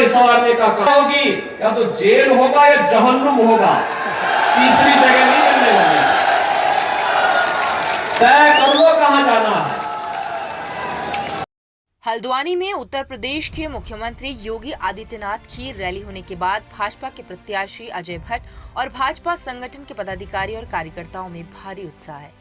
ने संवारने का काम होगी, या तो जेल होगा या जहन्नुम होगा, तीसरी जगह नहीं मिलने वाली। तय कर लो कहां जाना है। हल्द्वानी में उत्तर प्रदेश के मुख्यमंत्री योगी आदित्यनाथ की रैली होने के बाद भाजपा के प्रत्याशी अजय भट्ट और भाजपा संगठन के पदाधिकारी और कार्यकर्ताओं में भारी उत्साह है।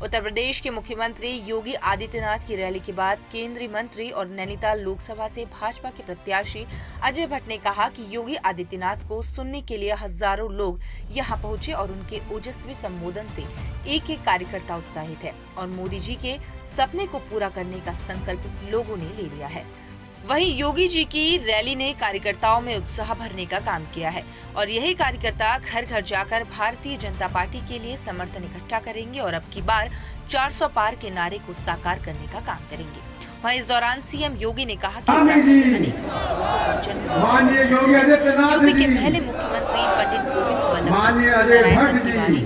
उत्तर प्रदेश के मुख्यमंत्री योगी आदित्यनाथ की रैली के बाद केंद्रीय मंत्री और नैनीताल लोकसभा से भाजपा के प्रत्याशी अजय भट्ट ने कहा कि योगी आदित्यनाथ को सुनने के लिए हजारों लोग यहां पहुंचे और उनके ओजस्वी संबोधन से एक एक कार्यकर्ता उत्साहित है और मोदी जी के सपने को पूरा करने का संकल्प लोगों ने ले लिया है। वहीं योगी जी की रैली ने कार्यकर्ताओं में उत्साह भरने का काम किया है और यही कार्यकर्ता घर घर जाकर भारतीय जनता पार्टी के लिए समर्थन इकट्ठा करेंगे और अब की बार 400 पार के नारे को साकार करने का काम करेंगे। वहीं इस दौरान सीएम योगी ने कहा कि यूपी के पहले मुख्यमंत्री पंडित गोविंद बल्लभ तिवारी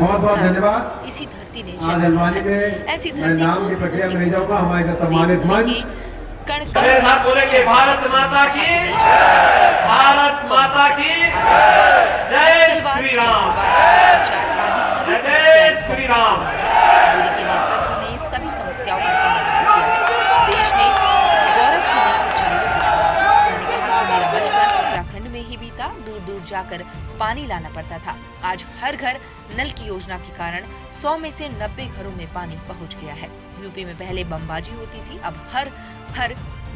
और बहुत धन्यवाद। इसी धरती ने ऐसी धरती की प्रक्रिया में नहीं जाऊंगा। हमारे सम्मानित मंच बोले कि भारत माता की, भारत माता की जय श्री राम, जय श्री राम। मोदी के नेतृत्व में सभी समस्याओं का समाधान किया है। देश ने गौरव की नई ऊंचाइयों को छुआ है। उन्होंने कहा कि मेरा बचपन उत्तराखंड में ही बीता, दूर दूर जाकर पानी लाना पड़ता था। आज हर घर नल की योजना के कारण 100 में से 90 घरों में पानी पहुंच गया है। यूपी में पहले बमबाजी होती थी, अब हर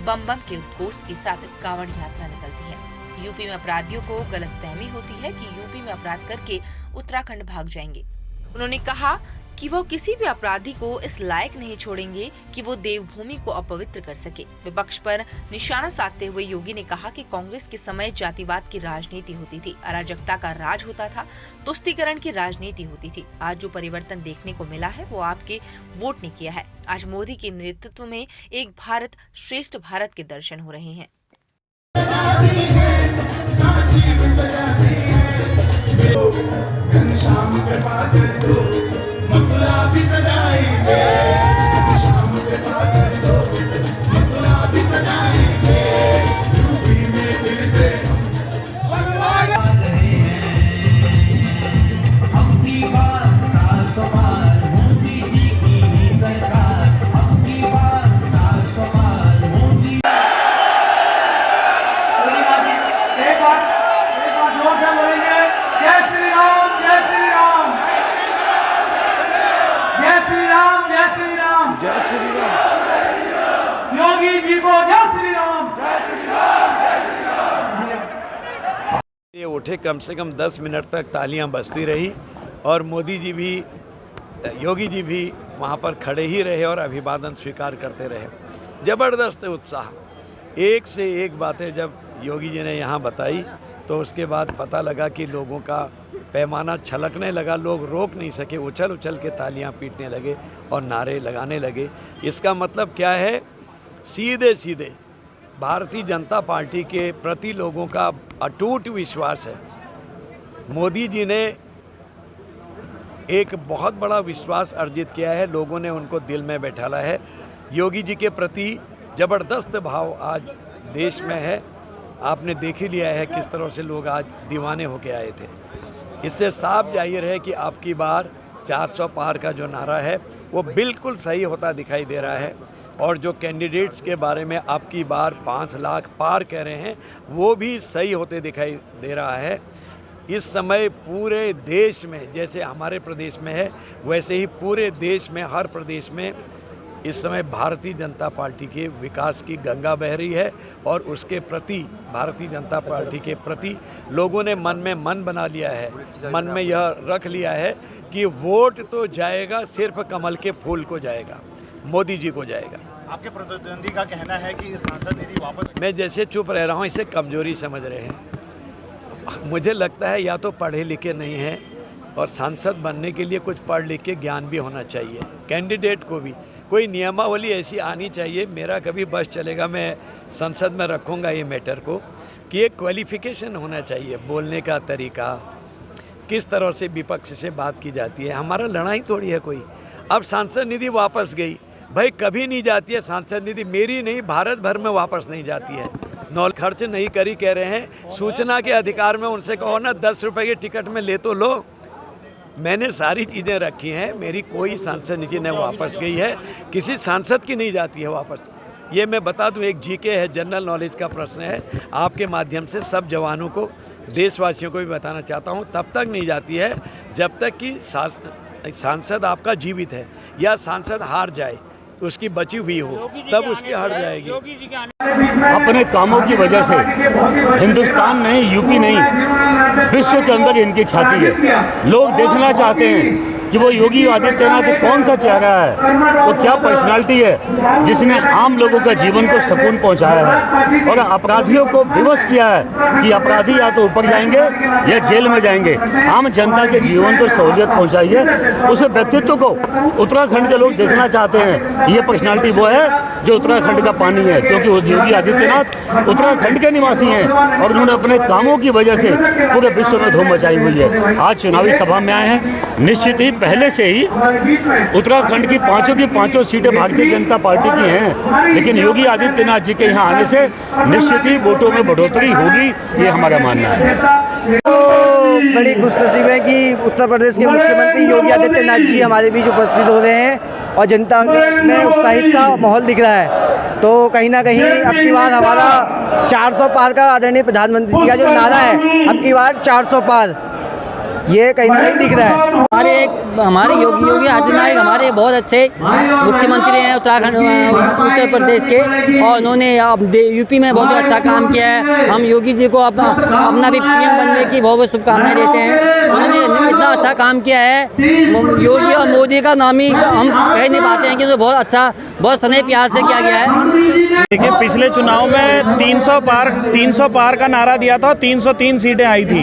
बम के उद्घोष के साथ कांवड़ यात्रा निकलती है। यूपी में अपराधियों को गलतफहमी होती है कि यूपी में अपराध करके उत्तराखंड भाग जाएंगे। उन्होंने कहा कि वो किसी भी अपराधी को इस लायक नहीं छोड़ेंगे कि वो देवभूमि को अपवित्र कर सके। विपक्ष पर निशाना साधते हुए योगी ने कहा कि कांग्रेस के समय जातिवाद की राजनीति होती थी, अराजकता का राज होता था, तुष्टीकरण की राजनीति होती थी। आज जो परिवर्तन देखने को मिला है वो आपके वोट ने किया है। आज मोदी के नेतृत्व में एक भारत श्रेष्ठ भारत के दर्शन हो रहे हैं। जय श्री राम। योगी जी को जय श्री राम। ये उठे, कम से कम 10 मिनट तक तालियां बजती रही और मोदी जी भी, योगी जी भी वहाँ पर खड़े ही रहे और अभिवादन स्वीकार करते रहे। ज़बरदस्त उत्साह, एक से एक बातें जब योगी जी ने यहाँ बताई तो उसके बाद पता लगा कि लोगों का पैमाना छलकने लगा। लोग रोक नहीं सके, उछल उछल के तालियां पीटने लगे और नारे लगाने लगे। इसका मतलब क्या है? सीधे सीधे भारतीय जनता पार्टी के प्रति लोगों का अटूट विश्वास है। मोदी जी ने एक बहुत बड़ा विश्वास अर्जित किया है, लोगों ने उनको दिल में बैठाला है। योगी जी के प्रति ज़बरदस्त भाव आज देश में है। आपने देख ही लिया है किस तरह से लोग आज दीवाने होके आए थे। इससे साफ जाहिर है कि अब की बार 400 पार का जो नारा है वो बिल्कुल सही होता दिखाई दे रहा है और जो कैंडिडेट्स के बारे में अब की बार 5 लाख पार कह रहे हैं वो भी सही होते दिखाई दे रहा है। इस समय पूरे देश में, जैसे हमारे प्रदेश में है वैसे ही पूरे देश में, हर प्रदेश में इस समय भारतीय जनता पार्टी के विकास की गंगा बह रही है और उसके प्रति, भारतीय जनता पार्टी के प्रति लोगों ने मन में मन बना लिया है, मन में यह रख लिया है कि वोट तो जाएगा, सिर्फ कमल के फूल को जाएगा, मोदी जी को जाएगा। आपके प्रतिद्वंदी का कहना है कि सांसद निधि वापस। मैं जैसे चुप रह रहा हूँ इसे कमजोरी समझ रहे हैं। मुझे लगता है या तो पढ़े लिखे नहीं हैं और सांसद बनने के लिए कुछ पढ़ लिख के ज्ञान भी होना चाहिए। कैंडिडेट को भी कोई नियमावली ऐसी आनी चाहिए। मेरा कभी बस चलेगा, मैं संसद में रखूँगा ये मैटर को, कि एक क्वालिफिकेशन होना चाहिए, बोलने का तरीका, किस तरह से विपक्ष से बात की जाती है। हमारा लड़ाई थोड़ी है कोई। अब सांसद निधि वापस गई, भाई कभी नहीं जाती है सांसद निधि, मेरी नहीं भारत भर में वापस नहीं जाती है, खर्च नहीं करी कह रहे हैं। सूचना के अधिकार में उनसे कहो ना 10 रुपए की टिकट में ले तो लो। मैंने सारी चीज़ें रखी हैं, मेरी कोई सांसद नीचे न वापस गई है, किसी सांसद की नहीं जाती है वापस। ये मैं बता दूं, एक जीके है, जनरल नॉलेज का प्रश्न है, आपके माध्यम से सब जवानों को, देशवासियों को भी बताना चाहता हूं, तब तक नहीं जाती है जब तक कि सांसद आपका जीवित है या सांसद हार जाए, उसकी बची हुई हो, तब उसकी हट जाएगी। अपने कामों की वजह से हिंदुस्तान नहीं, यूपी नहीं, विश्व के अंदर इनकी ख्याति है। लोग देखना चाहते हैं कि वो योगी आदित्यनाथ कौन सा चेहरा है, वो क्या पर्सनालिटी है जिसने आम लोगों का जीवन को सुकून पहुंचाया है और अपराधियों को विवश किया है कि अपराधी या तो ऊपर जाएंगे या जेल में जाएंगे। आम जनता के जीवन को सहूलियत पहुंचाई है। उस व्यक्तित्व को उत्तराखंड के लोग देखना चाहते हैं। ये पर्सनालिटी वो है जो उत्तराखंड का पानी है, क्योंकि योगी आदित्यनाथ उत्तराखंड के निवासी हैं और उन्होंने अपने कामों की वजह से पूरे विश्व में धूम मचाई हुई है। आज चुनावी सभा में आए हैं। निश्चित ही पहले से ही उत्तराखंड की पांचों सीटें भारतीय जनता पार्टी की हैं, लेकिन योगी आदित्यनाथ जी के यहाँ आने से निश्चित ही वोटों में बढ़ोतरी होगी, ये हमारा मानना है। तो बड़ी खुशनसीब है कि उत्तर प्रदेश के मुख्यमंत्री योगी आदित्यनाथ जी हमारे बीच उपस्थित हो रहे हैं और जनता में उत्साहित का माहौल दिख रहा है। तो कहीं ना कहीं अब की बार हमारा 400 पार का आदरणीय प्रधानमंत्री जी का जो नारा है, अब की बार 400 पार, ये कहीं ना कहीं दिख रहा है। हमारे योगी आदित्यनाथ हमारे बहुत अच्छे मुख्यमंत्री हैं उत्तराखंड उत्तर प्रदेश के, और उन्होंने यूपी में बहुत अच्छा काम किया है। हम योगी जी को अपना भी पीएम बनने की बहुत बहुत शुभकामनाएं देते हैं। उन्होंने इतना अच्छा काम किया है, योगी और मोदी का नाम ही हम कह नहीं पाते हैं कि तो बहुत अच्छा, बहुत स्नेह प्यार से किया गया है। देखिए, पिछले चुनाव में 300 पार का नारा दिया था, 303 सीटें आई थी।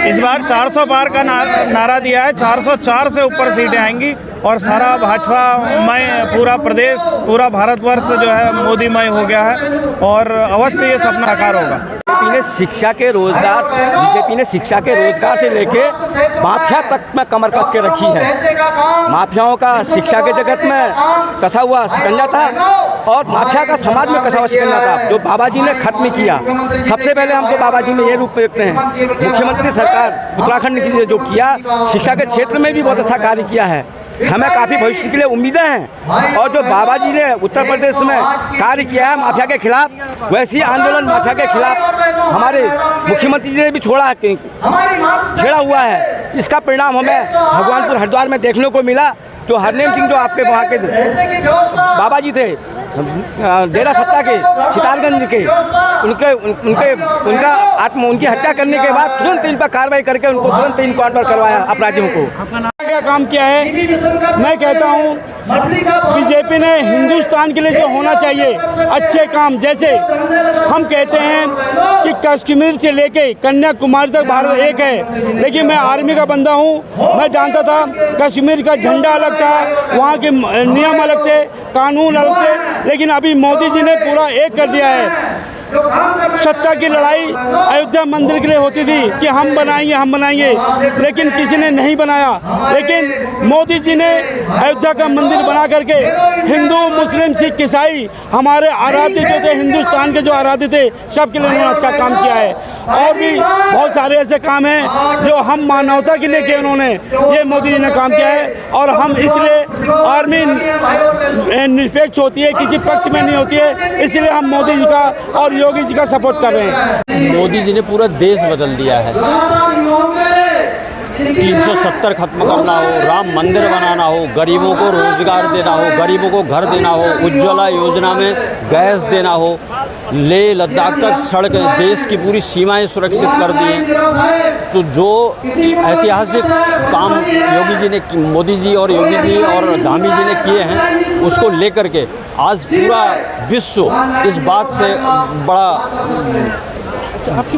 इस बार 400 पार का नारा दिया है, 404 से ऊपर सीटें आएंगी और सारा भाजपामय पूरा प्रदेश, पूरा भारतवर्ष जो है मोदीमय हो गया है और अवश्य ये सपना साकार होगा। बीजेपी ने शिक्षा के रोजगार से लेके माफिया तक में कमर कस के रखी है। माफियाओं का शिक्षा के जगत में कसा हुआ शिकंजा था और माफिया का समाज में कसा हुआ शिकंजा था, जो बाबा जी ने खत्म किया। सबसे पहले हम तो बाबा जी में ये रूप देखते हैं, मुख्यमंत्री सरकार उत्तराखंड ने जो किया, शिक्षा के क्षेत्र में भी बहुत अच्छा कार्य किया है। हमें काफ़ी भविष्य के लिए उम्मीदें हैं और जो बाबा जी ने उत्तर प्रदेश में कार्य किया है माफिया के खिलाफ, वैसी आंदोलन माफिया के खिलाफ हमारे मुख्यमंत्री जी ने भी छेड़ा हुआ है। इसका परिणाम हमें भगवानपुर हरिद्वार में देखने को मिला। जो हरनेम सिंह जो आपके वहाँ के बाबा जी थे, डेरा सत्ता के, सितारगंज के, उनकी हत्या करने के बाद तुरंत इन पर कार्रवाई करके उनको तुरंत इनकाउंटर करवाया अपराधियों को। क्या काम किया है, मैं कहता हूँ बीजेपी ने हिंदुस्तान के लिए जो होना चाहिए अच्छे काम, जैसे हम कहते हैं कि कश्मीर से लेके कन्याकुमारी तक भारत एक है, लेकिन मैं आर्मी का बंदा हूँ, मैं जानता था कश्मीर का झंडा अलग था, वहाँ के नियम अलग थे, कानून अलग थे, लेकिन अभी मोदी जी ने पूरा एक कर दिया है। सत्ता की लड़ाई अयोध्या मंदिर के लिए होती थी कि हम बनाएंगे, लेकिन किसी ने नहीं बनाया। लेकिन मोदी जी ने अयोध्या का मंदिर बना करके हिंदू, मुस्लिम, सिख, ईसाई, हमारे आराध्य जो थे, हिंदुस्तान के जो आराध्य थे, सबके लिए उन्होंने अच्छा काम किया है। और भी बहुत सारे ऐसे काम हैं जो हम मानवता के लिए किए, उन्होंने ये मोदी जी ने काम किया है। और हम इसलिए आर्मी निरपेक्ष होती है, किसी पक्ष में नहीं होती है, इसलिए हम मोदी जी का और योगी जी का सपोर्ट कर रहे हैं। मोदी जी ने पूरा देश बदल दिया है। 370 खत्म करना हो, राम मंदिर बनाना हो, गरीबों को रोजगार देना हो, गरीबों को घर देना हो, उज्ज्वला योजना में गैस देना हो, लेह लद्दाख तक सड़क, देश की पूरी सीमाएं सुरक्षित कर दी। तो जो ऐतिहासिक काम योगी जी ने, मोदी जी और योगी जी और धामी जी ने किए हैं, उसको लेकर के आज पूरा विश्व इस बात से बड़ा। आपकी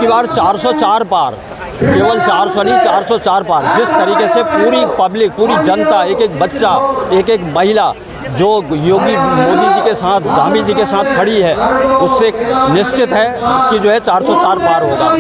बात 404 पार, केवल 400 नहीं, 404 पार। जिस तरीके से पूरी पब्लिक, पूरी जनता, एक एक बच्चा, एक एक महिला जो योगी मोदी जी के साथ, धामी जी के साथ खड़ी है, उससे निश्चित है कि जो है 404 पार होगा।